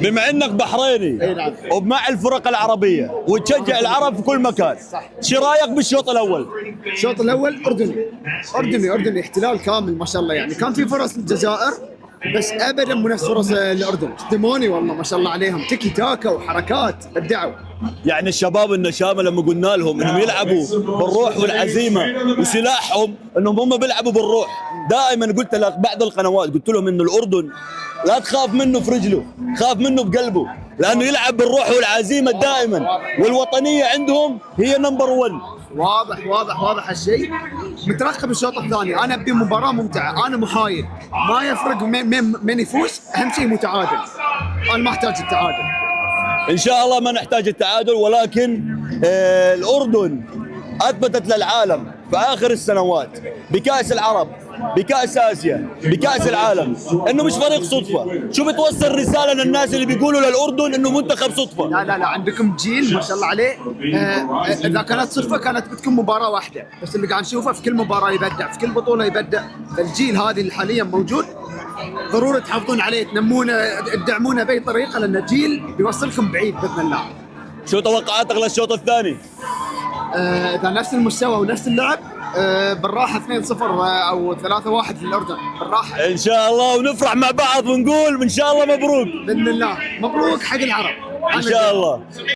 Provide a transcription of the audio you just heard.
بما انك بحريني اي نعم. ومع الفرق العربيه وتشجع العرب في كل مكان، صح. شو رايك بالشوط الاول؟ الشوط الاول اردني احتلال كامل ما شاء الله، يعني كان في فرص للجزائر بس ابدا من نفس فرص الاردن. تيموني والله ما شاء الله عليهم، تيكي تاكا وحركات ابدعوا. يعني الشباب النشامه لما قلنا لهم انهم يلعبوا بالروح والعزيمه وسلاحهم انهم هم بيلعبوا بالروح، دائما قلت لك بعض القنوات قلت لهم انه الاردن لا تخاف منه في رجله، خاف منه بقلبه، لانه يلعب بالروح والعزيمه دائما، والوطنيه عندهم هي نمبر 1. واضح الشيء. مترقب الشوط الثاني، انا ابي مباراه ممتعه، انا محايد، ما يفرق من يفوز، اهم شيء متعادل. انا ما احتاج التعادل. ان شاء الله ما نحتاج التعادل، ولكن الاردن اثبتت للعالم في اخر السنوات بكاس العرب، بكاس اسيا، بكاس العالم، انه مش فريق صدفه. شو بتوصل رساله للناس اللي بيقولوا للاردن انه منتخب صدفه؟ لا عندكم جيل ما شاء الله عليه. اذا كانت صدفه كانت بتكون مباراه واحده، بس اللي قاعد نشوفه في كل مباراه يبدع، في كل بطوله يبدع. فالجيل هذا اللي حاليا موجود ضروري تحافظون عليه، تنمونه، تدعمونه باي طريقه، لان جيل بيوصلكم بعيد باذن الله. شو توقعاتك للشوط الثاني؟ اذا نفس المستوى ونفس اللعب، بالراحه 2-0 او 3-1 للاردن بالراحه ان شاء الله، ونفرح مع بعض ونقول ان شاء الله مبروك. باذن الله. مبروك حق العرب ان شاء الله.